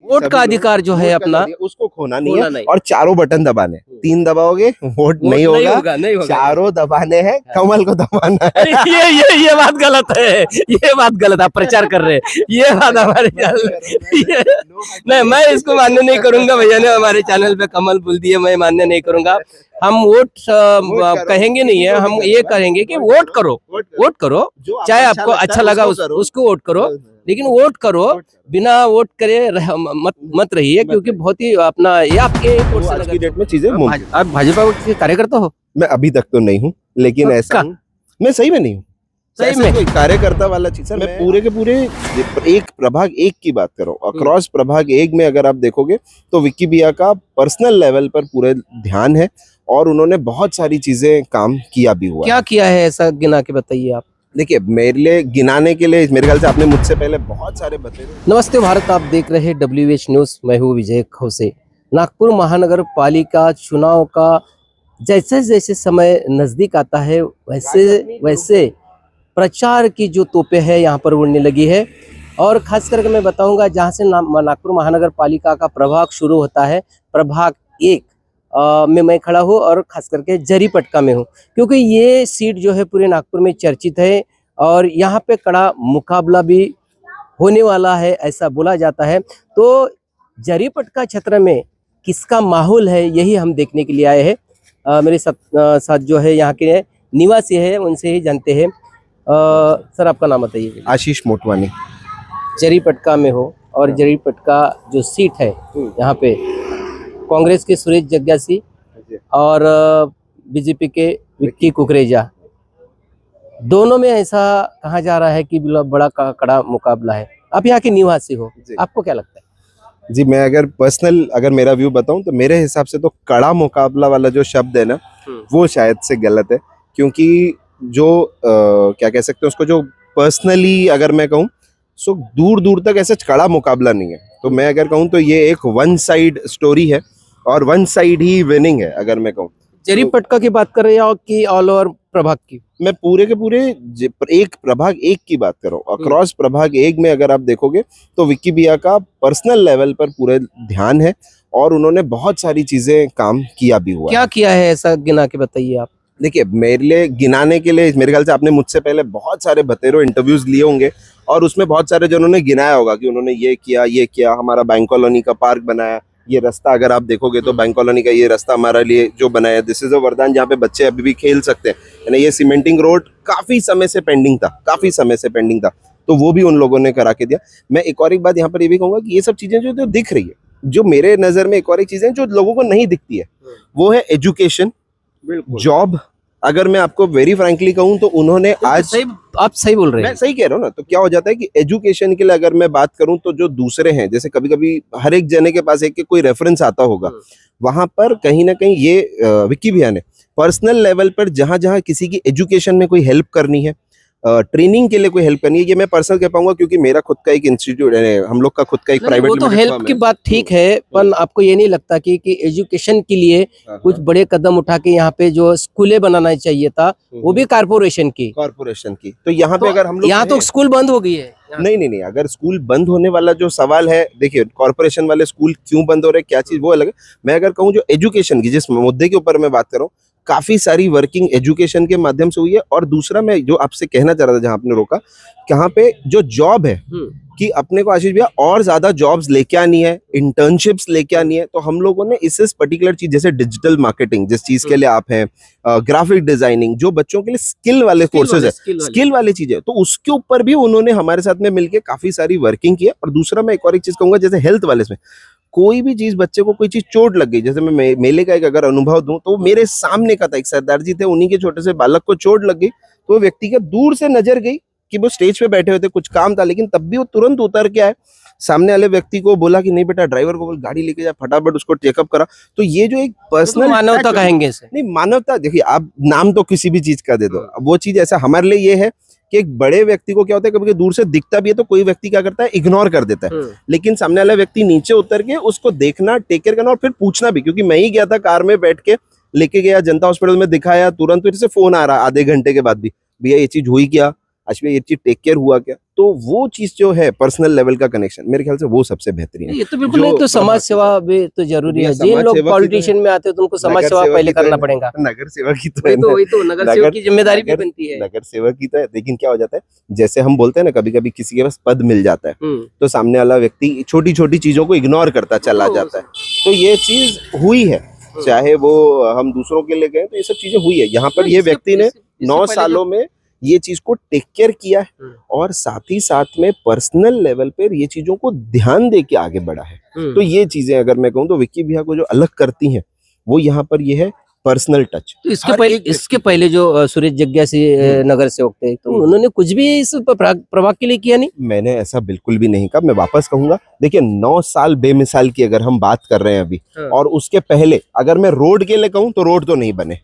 Vote का अधिकार जो है अपना उसको खोना नहीं है और चारों बटन दबाने, 3 दबाओगे वोट नहीं होगा, नहीं होगा। चारों दबाने हैं, कमल को दबाना है। अरे ये बात गलत है, ये बात गलत, आप प्रचार कर रहे हैं, ये बात हमारे चैनल नहीं, मैं इसको मान्य नहीं करूंगा। भैया ने हमारे चैनल पे कमल बोल दिए, मैं मान्य नहीं करूंगा। हम वोट कहेंगे नहीं है, हम ये कहेंगे कि वोट करो, चाहे आपको अच्छा लगा उसको वोट करो, लेकिन वोट करो, बिना वोट करे मत रहिए, क्योंकि बहुत ही अपना ये आपके आज की डेट में चीजें आप भाजपा के कार्यकर्ता हो? मैं अभी तक तो नहीं हूँ, लेकिन ऐसा मैं सही में नहीं हूँ, सही में कोई कार्यकर्ता वाला चीज है। मैं पूरे के पूरे एक प्रभाग 1 की बात कर रहा हूँ, अक्रॉस प्रभाग 1 में अगर आप देखोगे तो विक्की भैया का पर्सनल लेवल पर पूरे ध्यान है और उन्होंने बहुत सारी चीजें काम किया भी हुआ। क्या किया है ऐसा गिना के बताइए आप? देखिए, मेरे लिए गिनाने के लिए मेरे ख्याल से आपने मुझसे पहले बहुत सारे बताए। नमस्ते भारत, आप देख रहे हैं WH न्यूज़, मैं हूँ विजय खोसे। नागपुर महानगर पालिका चुनाव का जैसे जैसे समय नज़दीक आता है वैसे वैसे प्रचार की जो तोपें है यहाँ पर उड़ने लगी है। और खास करके मैं बताऊंगा, जहाँ से नागपुर महानगर पालिका का प्रभाग शुरू होता है, प्रभाग 1 में मैं खड़ा हूँ और खास करके जरीपटका में हूँ, क्योंकि ये सीट जो है पूरे नागपुर में चर्चित है और यहाँ पे कड़ा मुकाबला भी होने वाला है, ऐसा बोला जाता है। तो जरीपटका क्षेत्र में किसका माहौल है, यही हम देखने के लिए आए हैं। मेरे साथ जो है यहाँ के निवासी है, उनसे ही जानते हैं। सर, आपका नाम बताइए। आशीष मोटवानी। जरीपटका में हो और जरीपटका जो सीट है यहाँ पे कांग्रेस के सुरेश जग्यासी और बीजेपी के विक्की कुकरेजा, दोनों में ऐसा कहा जा रहा है कि बड़ा कड़ा मुकाबला है। आप यहाँ के निवासी हो, आपको क्या लगता है? जी, मैं अगर मेरा व्यू बताऊं तो मेरे हिसाब से तो कड़ा मुकाबला वाला जो शब्द है ना, वो शायद से गलत है, क्योंकि जो क्या कह सकते हैं उसको, जो पर्सनली अगर मैं कहूं सो दूर दूर तक ऐसा कड़ा मुकाबला नहीं है। तो मैं अगर कहूं तो ये एक वन साइड स्टोरी है और वन साइड ही विनिंग है। अगर मैं कहूं जरीपटका की बात कर रहे हैं कि ऑल ओवर प्रभाग की? मैं पूरे के पूरे एक प्रभाग 1 की बात कर रहा हूँ, अक्रॉस प्रभाग 1 में अगर आप देखोगे तो विक्की भैया का पर्सनल लेवल पर पूरे ध्यान है और उन्होंने बहुत सारी चीजें काम किया भी हुआ। क्या किया है ऐसा गिना के बताइए आप? देखिए, मेरे लिए गिनाने के लिए मेरे ख्याल से आपने मुझसे पहले बहुत सारे बतेरो इंटरव्यूज लिए होंगे और उसमें बहुत सारे जनों ने गिनाया होगा कि उन्होंने ये किया, हमारा बैंक कॉलोनी का पार्क बनाया, ये रास्ता अगर आप देखोगे तो बैंक कॉलोनी का ये रास्ता हमारे लिए जो बनाया, दिस इज अ वरदान, जहाँ पे बच्चे अभी भी खेल सकते हैं। यानी ये सीमेंटिंग रोड काफी समय से पेंडिंग था, तो वो भी उन लोगों ने करा के दिया। मैं एक बात यहाँ पर ये भी कहूंगा कि ये सब चीजें जो दिख रही है, जो मेरे नजर में एक चीजें जो लोगों को नहीं दिखती है, वो है एजुकेशन, जॉब। अगर मैं आपको वेरी फ्रैंकली कहूं तो उन्होंने आज आप सही बोल रहे हैं, मैं सही कह रहा हूं ना। तो क्या हो जाता है कि एजुकेशन के लिए अगर मैं बात करूं तो जो दूसरे हैं, जैसे कभी कभी हर एक जने के पास एक कोई रेफरेंस आता होगा, वहां पर कहीं ना कहीं ये विक्की भैया ने पर्सनल लेवल पर जहां जहां किसी की एजुकेशन में कोई हेल्प करनी है, ट्रेनिंग के लिए कोई हेल्प करनी है, ये मैं पर्सनल कह पाऊंगा क्योंकि मेरा खुद का एक इंस्टीट्यूट है, हम लोग का खुद का एक प्राइवेट। वो तो हेल्प की बात ठीक है, पर आपको ये नहीं लगता कि एजुकेशन के लिए कुछ बड़े कदम उठा के यहाँ पे जो स्कूलें बनाना चाहिए था, वो भी कारपोरेशन की? तो यहाँ पे अगर हम लोग, यहाँ तो स्कूल बंद हो गई है। नहीं, अगर स्कूल बंद होने वाला जो सवाल है, देखिए कॉर्पोरेशन वाले स्कूल क्यों बंद हो रहे हैं, क्या चीज, वो अलग है। मैं अगर कहूँ जो एजुकेशन की, जिस मुद्दे के ऊपर मैं बात कर रहा हूँ, काफी सारी वर्किंग एजुकेशन के माध्यम से हुई है। और दूसरा मैं जो आपसे कहना चाह रहा था, जहां आपने रोका, कहाँ पे जो जॉब है कि अपने को आशीष भैया और ज्यादा जॉब्स लेके आनी है, इंटर्नशिप्स लेके आनी है, तो हम लोगों ने इस पर्टिकुलर चीज, जैसे डिजिटल मार्केटिंग जिस चीज के लिए आप हैं, ग्राफिक डिजाइनिंग, जो बच्चों के लिए स्किल वाले कोर्सेज है, स्किल वाली चीजें, तो उसके ऊपर भी उन्होंने हमारे साथ में मिलकर काफी सारी वर्किंग की है। और दूसरा मैं एक चीज कहूंगा, जैसे हेल्थ वाले में कोई भी चीज, बच्चे को कोई चीज चोट लग गई, जैसे मैं मेले का एक अगर अनुभव दूं तो मेरे सामने का था, एक सरदार जी थे, उन्हीं के छोटे से बालक को चोट लग गई, तो वो व्यक्ति के दूर से नजर गई कि वो स्टेज पे बैठे हुए थे, कुछ काम था, लेकिन तब भी वो तुरंत उतर के आए, सामने वाले व्यक्ति को बोला कि नहीं बेटा, ड्राइवर को बोल गाड़ी लेके जा, फटाफट उसको चेकअप करा। तो ये जो एक पर्सनल मानवता कहेंगे इसे? नहीं, मानवता, देखिए आप नाम तो किसी भी चीज का दे दो, वो चीज ऐसा हमारे लिए ये है कि एक बड़े व्यक्ति को क्या होता है, कभी दूर से दिखता भी है तो कोई व्यक्ति क्या करता है, इग्नोर कर देता है, लेकिन सामने वाला व्यक्ति नीचे उतर के उसको देखना, टेक केयर करना और फिर पूछना भी। क्योंकि मैं ही गया था, कार में बैठ के लेके गया, जनता हॉस्पिटल में दिखाया, तुरंत फिर से फोन आ रहा आधे घंटे के बाद भी, भैया ये चीज हुई क्या, आज भी ये चीज टेक केयर हुआ क्या, तो वो चीज जो है पर्सनल लेवल का कनेक्शन, मेरे ख्याल से वो सबसे बेहतरीन है। ये तो बिल्कुल जो नहीं, तो समाज सेवा भी तो जरूरी है। भैया, जिन समाज लोग सेवा की पॉलिटिशियन में आते हैं तो उनको समाज नगर सेवा सेवा पहले की तो करना है, पड़ेगा। नगर सेवा की तो वही है तो ना। वही तो नगर सेवक की जिम्मेदारी भी नगर बनती है। नगर सेवा की तो है, लेकिन क्या हो जाता है, जैसे हम बोलते हैं ना, कभी कभी किसी के पास पद मिल जाता है तो सामने वाला व्यक्ति छोटी छोटी चीजों को इग्नोर करता चला जाता है। तो ये चीज हुई है, चाहे वो हम दूसरों के लिए गए, तो ये सब चीजें हुई है। यहाँ पर ये व्यक्ति ने 9 सालों में ये चीज को टेक केयर किया है और साथ ही साथ में पर्सनल लेवल पर ये चीजों को ध्यान दे के आगे बढ़ा है। तो ये चीजें अगर मैं कहूँ तो विक्की भैया को जो अलग करती हैं वो यहाँ पर ये है पर्सनल टच। तो इसके पहले जो सुरेश जग्या से नगर सेवक थे, तो उन्होंने कुछ भी इस प्रभाग के लिए किया नहीं। मैंने ऐसा बिल्कुल भी नहीं कहा, मैं वापस कहूंगा, देखिए 9 साल बेमिसाल की अगर हम बात कर रहे हैं अभी, और उसके पहले अगर मैं रोड के लिए कहूँ तो रोड तो नहीं बने।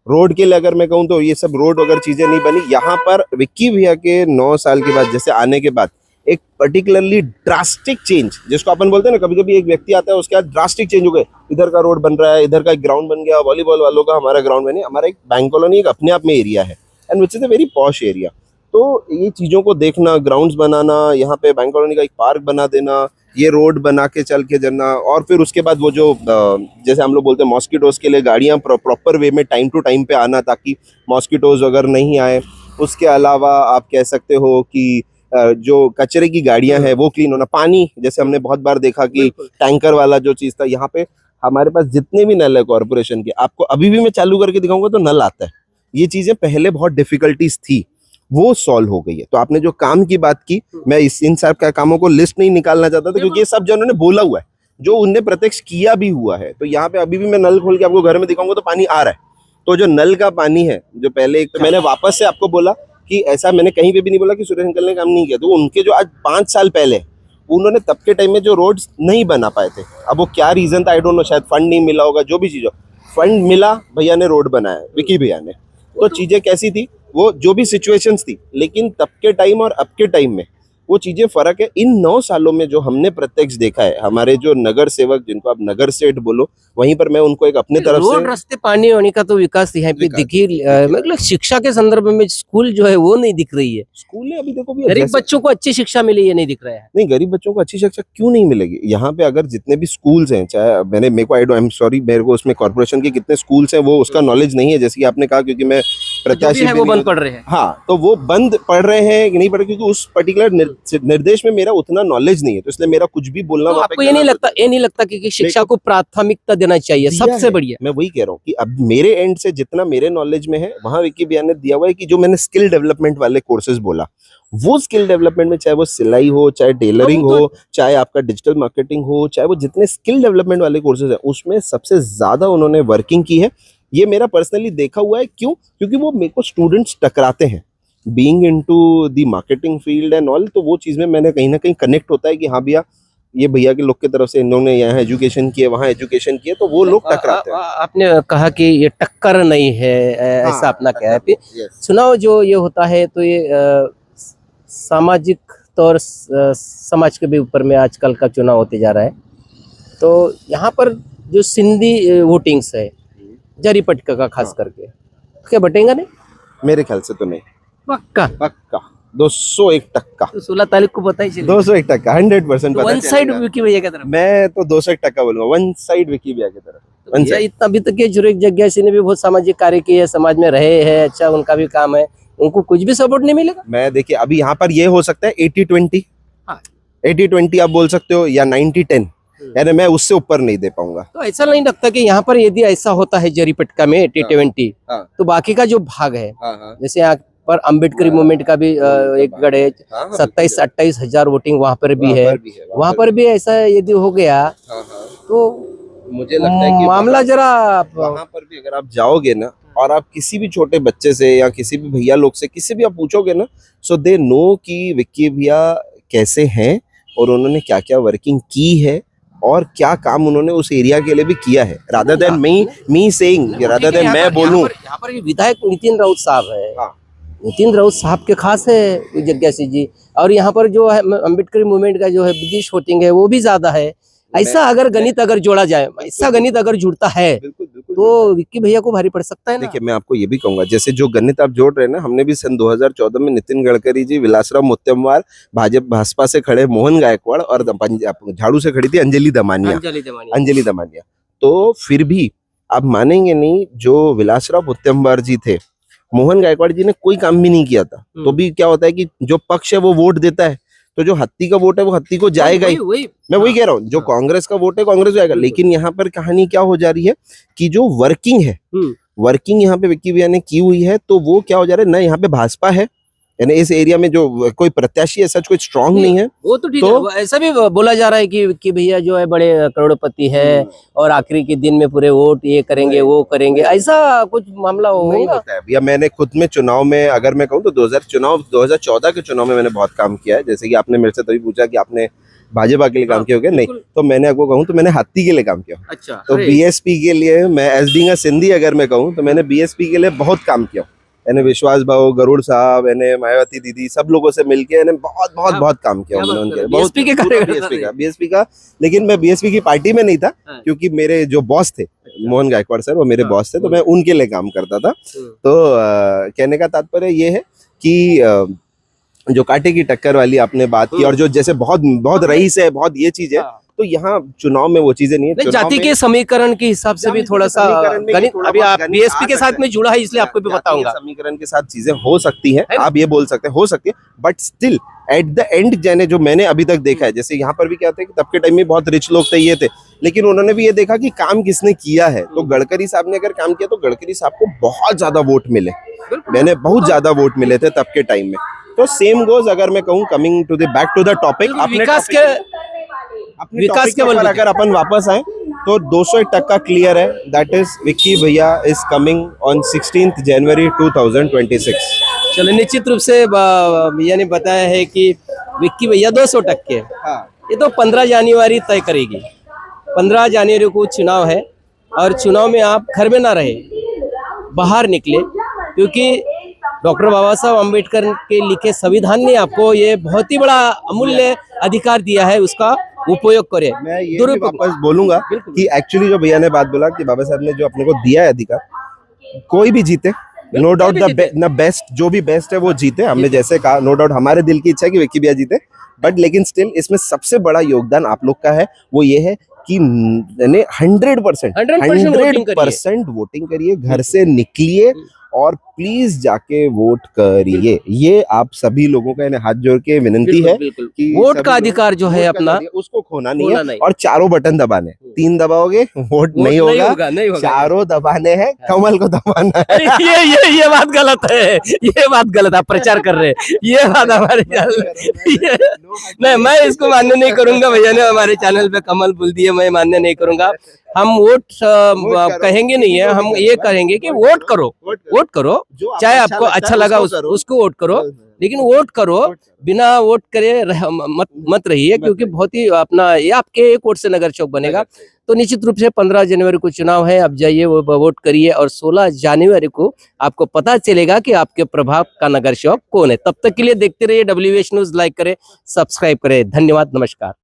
रोड के लिए अगर मैं कहूँ तो ये सब रोड अगर चीजें नहीं बनी। यहाँ पर विक्की भैया के 9 साल के बाद जैसे आने के बाद एक पर्टिकुलरली ड्रास्टिक चेंज, जिसको अपन बोलते हैं ना, कभी कभी एक व्यक्ति आता है उसके बाद ड्रास्टिक चेंज हो गए, इधर का रोड बन रहा है, इधर का एक ग्राउंड बन गया, वॉलीबॉल वालों का हमारा ग्राउंड बने, हमारा एक बैंक कॉलोनी एक अपने आप में एरिया है and which is a very posh area. तो ये चीजों को देखना, ग्राउंड्स बनाना, यहाँ पे बैंक कॉलोनी का एक पार्क बना देना, ये रोड बना के चल के जाना, और फिर उसके बाद वो जो जैसे हम लोग बोलते हैं मॉस्किटोज के लिए गाड़ियाँ प्रॉपर वे में टाइम टू टाइम पे आना ताकि मॉस्किटोज अगर नहीं आए। उसके अलावा आप कह सकते हो कि जो कचरे की गाड़ियां हैं वो क्लीन होना। पानी, जैसे हमने बहुत बार देखा कि टैंकर वाला जो चीज था, यहाँ पे हमारे पास जितने भी नल है कॉर्पोरेशन के, आपको अभी भी मैं चालू करके दिखाऊंगा तो नल आता है। ये चीजें पहले बहुत डिफिकल्टीज थी, वो सॉल्व हो गई है। तो आपने जो काम की बात की, मैं इन सब का कामों को लिस्ट नहीं निकालना चाहता था क्योंकि ये सब जो उन्होंने बोला हुआ है, जो उनने प्रत्यक्ष किया भी हुआ है। तो यहाँ पे अभी भी मैं नल खोल के आपको घर में दिखाऊंगा तो पानी आ रहा है। तो जो नल का पानी है, जो पहले तो मैंने वापस से आपको बोला कि ऐसा मैंने कहीं पे भी नहीं बोला कि सुरेश अंकल ने काम नहीं किया। तो उनके जो आज 5 साल पहले, उन्होंने तब के टाइम में जो रोड्स नहीं बना पाए थे, अब वो क्या रीजन था आई डोंट नो, शायद फंड नहीं मिला होगा, जो भी चीज हो, फंड मिला, भैया ने रोड बनाया, विकी भैया ने। तो चीजें कैसी थी, वो जो भी सिचुएशंस थी, लेकिन तब के टाइम और अब के टाइम में वो चीजें फर्क है। इन 9 सालों में जो हमने प्रत्यक्ष देखा है, हमारे जो नगर सेवक, जिनको आप नगर सेठ बोलो, वहीं पर मैं उनको एक अपने तरफ से, रोड, रास्ते, पानी होने का तो विकास यहाँ पे दिखी। मतलब शिक्षा के संदर्भ में स्कूल जो है वो नहीं दिख रही है। स्कूल अभी देखो भी, गरीब बच्चों को अच्छी शिक्षा मिली, ये नहीं दिख रहा है। नहीं, गरीब बच्चों को अच्छी शिक्षा क्यों नहीं मिलेगी? यहाँ पे अगर जितने भी स्कूल्स हैं, चाहे मेरे को आई एम सॉरी, मेरे को उसमें कॉर्पोरेशन के कितने स्कूल्स हैं वो उसका नॉलेज नहीं है, जैसे कि आपने कहा, क्योंकि मैं प्रत्याशी वो बंद पड़ रहे हैं। हाँ, तो वो बंद पड़ रहे हैं कि नहीं पड़ रहे, क्योंकि उस पर्टिकुलर निर्देश में मेरा उतना नॉलेज नहीं है, तो इसलिए मेरा कुछ भी बोलना। तो आपको ये नहीं लगता कि शिक्षा को प्राथमिकता देना चाहिए? सबसे बढ़िया मैं वही कह रहा हूँ कि अब मेरे एंड से जितना मेरे नॉलेज में है, वहां विकी भैया ने दिया हुआ है कि जो मैंने स्किल डेवलपमेंट वाले कोर्सेज बोला, वो स्किल डेवलपमेंट में, चाहे वो सिलाई हो, चाहे टेलरिंग हो, चाहे आपका डिजिटल मार्केटिंग हो, चाहे वो जितने स्किल डेवलपमेंट वाले कोर्सेज है, उसमें सबसे ज्यादा उन्होंने वर्किंग की है। ये मेरा पर्सनली देखा हुआ है। क्यों? क्योंकि वो मेरे को स्टूडेंट्स टकराते हैं, being into the marketing field and all, तो वो चीज में मैंने कहीं ना कहीं कनेक्ट होता है कि हाँ भैया, ये भैया के लोग की तरफ से इन्होंने यहाँ एजुकेशन किए, वहाँ एजुकेशन किए, तो वो लोग टकराते हैं। आपने कहा कि ये टक्कर नहीं है, ऐसा अपना क्या है? चुनाव जो ये होता है तो ये सामाजिक तौर समाज के भी ऊपर में आजकल का चुनाव होते जा रहा है। तो यहाँ पर जो सिंधी वोटिंग्स है, जरी पटका का खास करके, क्या बटेगा नहीं? मेरे ख्याल से तो नहीं। पक्का 201%। तो 16 तारीख को पता ही चले। 201%, 100% वन साइड विकी भैया की तरफ। मैं तो 201% बोलूंगा, वन साइड विकी भैया की तरफ। इतना अभी तक सुरेश जग्या ने भी बहुत सामाजिक कार्य किए, समाज में रहे हैं, अच्छा उनका भी काम है, उनको कुछ भी सपोर्ट नहीं मिलेगा। मैं देखिए, अभी यहाँ पर ये हो सकता है 80-20, 80-20 आप बोल सकते हो, या 90-10, यानी मैं उससे ऊपर नहीं दे पाऊंगा। तो ऐसा नहीं लगता कि यहाँ पर यदि ऐसा होता है जरी पटका में 80-20, तो बाकी का जो भाग है, जैसे यहाँ पर अम्बेडकरी मूवमेंट का भी एक गढ़ है, 27-28 हजार वोटिंग वहाँ पर भी है, वहाँ पर भी ऐसा यदि हो गया तो मुझे लगता है कि मामला जरा, वहाँ पर भी अगर आप जाओगे ना, और आप किसी भी छोटे बच्चे से या किसी भी भैया लोग से किसी भी आप पूछोगे ना, सो दे नो कि विक्की भैया कैसे हैं और उन्होंने क्या क्या वर्किंग की है और क्या काम उन्होंने उस एरिया के लिए भी किया है, rather than me saying, rather than मैं बोलूं। यहाँ पर विधायक नितिन राउत साहब है, नितिन राउत साहब के खास है जग्या सिंह जी, और यहाँ पर जो है अम्बेडकरी मूवमेंट का जो है ब्रिटिश वोटिंग है वो भी ज्यादा है। ऐसा अगर गणित अगर जोड़ा जाए, ऐसा गणित अगर जुड़ता है बिल्कुल बिल्कुल तो विक्की भैया को भारी पड़ सकता है ना। देखिए मैं आपको ये भी कहूंगा, जैसे जो गणित आप जोड़ रहे हैं ना, हमने भी सन 2014 में नितिन गडकरी जी, विलासराव मुत्तेमवार, भाजपा से खड़े मोहन गायकवाड़ और झाड़ू से खड़ी थी अंजलि दमानिया। अंजलि दमानिया। तो फिर भी आप मानेंगे नहीं, जो विलासराव मुत्तेमवार जी थे, मोहन गायकवाड़ जी ने कोई काम भी नहीं किया था, तो भी क्या होता है कि जो पक्ष है वो वोट देता है, तो जो हत्ती का वोट है वो हत्ती को जाएगा ही। मैं वही कह रहा हूँ, जो कांग्रेस का वोट है कांग्रेस जाएगा। लेकिन यहाँ पर कहानी क्या हो जा रही है कि जो वर्किंग है, वर्किंग यहाँ पे विक्की भैया ने की हुई है, तो वो क्या हो जा रहा है ना, यहाँ पे भाजपा है, यानी इस एरिया में जो कोई प्रत्याशी है सच कोई स्ट्रांग नहीं है। वो तो ठीक है, ऐसा भी बोला जा रहा है कि विक्की भैया जो है बड़े करोड़पति है और आखिरी के दिन में पूरे वोट ये करेंगे वो करेंगे, ऐसा कुछ मामला नहीं होगा। होता है भैया। मैंने खुद में चुनाव में अगर मैं कहूँ तो 2014 के चुनाव में मैंने बहुत काम किया है। जैसे कि आपने मेरे से तभी पूछा कि आपने भाजपा के लिए काम किया हो क्या, नहीं, तो मैंने आपको कहूँ तो मैंने हाथी के लिए काम किया। अच्छा, तो बीएसपी के लिए मैं एस बीइंग अ सिंधी अगर मैं कहूँ तो मैंने बीएसपी के लिए बहुत काम किया। यानी विश्वास भाव, गरुड़ साहब, यानी मायावती दीदी, सब लोगों से मिलके यानी बहुत काम किया मैंने उनके बीएसपी के बीएसपी का। लेकिन मैं बीएसपी की पार्टी में नहीं था, क्योंकि मेरे जो बॉस थे मोहन गायकवाड़ सर, वो मेरे बॉस थे, तो मैं उनके लिए काम करता था। तो कहने का तात्पर्य ये है कि जो कांटे की टक्कर वाली आपने बात की, और जो जैसे बहुत रईस है, बहुत ये चीज है, तो यहाँ चुनाव में वो चीजें नहीं है। जाति के समीकरण के हिसाब से भी थोड़ा सा गणित, अभी आप बीएसपी के साथ में जुड़ा है इसलिए आपको भी बताऊंगा। समीकरण के साथ चीजें हो सकती हैं, आप ये बोल सकते हैं, हो सकती है, but still at the end जाने जो मैंने अभी तक देखा है, जैसे यहाँ पर भी क्या था कि तब के टाइम में बहुत रिच लोग थे, ये थे, लेकिन उन्होंने भी ये देखा कि काम किसने किया है। तो गडकरी साहब ने अगर काम किया तो गडकरी साहब को बहुत ज्यादा वोट मिले, मैंने बहुत ज्यादा वोट मिले थे तब के टाइम में। तो सेम गोज अगर मैं कहूँ, coming to the back to the topic, विकास के ऊपर अगर अपन वापस आए तो 201% क्लियर है, दैट इज विक्की भैया इज कमिंग ऑन 16 जनवरी 2026। चलो, निश्चित रूप से भैया ने बताया है कि विक्की भैया 200%। ये तो 15 जनवरी तय करेगी। 15 जनवरी को चुनाव है और चुनाव में आप घर में ना रहे, बाहर निकले, क्योंकि डॉक्टर बाबा साहब अम्बेडकर के लिखे संविधान ने आपको ये बहुत ही बड़ा अमूल्य अधिकार दिया है, उसका उपयोग करें। मैं ये भी वापस बोलूंगा कि एक्चुअली जो भैया ने बात बोला कि बाबा साहब ने जो अपने को दिया है अधिकार, कोई भी जीते, नो डाउट द बेस्ट, जो भी बेस्ट है वो जीते। हमने जैसे कहा, नो डाउट हमारे दिल की इच्छा है कि विक्की भैया जीते, बट लेकिन स्टिल इसमें सबसे बड़ा योगदान आप लोग का है, वो ये है कि 100% वोटिंग करिए, घर से निकलिए और प्लीज जाके वोट करिए। ये आप सभी लोगों का हाथ जोड़ के विनंती है कि वोट का अधिकार जो है अपना, उसको खोना नहीं है। और चारों बटन दबाने, 3 दबाओगे वोट नहीं होगा, चारों दबाने हैं, कमल को दबाना है। ये बात गलत है, ये बात गलत, आप प्रचार कर रहे हैं, ये बात हमारे नहीं, मैं इसको मान्य नहीं करूंगा। भैया ने हमारे चैनल पे कमल बोल दिए, मैं मान्य नहीं करूंगा। हम वोट कहेंगे नहीं है, हम ये कहेंगे कि वोट करो, वोट करो, चाहे आपको अच्छा लगा उसको वोट करो, लेकिन वोट करो, बिना वोट करे मत रहिए, क्योंकि बहुत ही अपना ये आपके एक वोट से नगर चौक बनेगा। तो निश्चित रूप से 15 जनवरी को चुनाव है, अब जाइए वो वोट करिए और 16 जनवरी को आपको पता चलेगा कि आपके प्रभाव का नगर चौक कौन है। तब तक के लिए देखते रहिए WH न्यूज, लाइक करें, सब्सक्राइब करें। धन्यवाद, नमस्कार।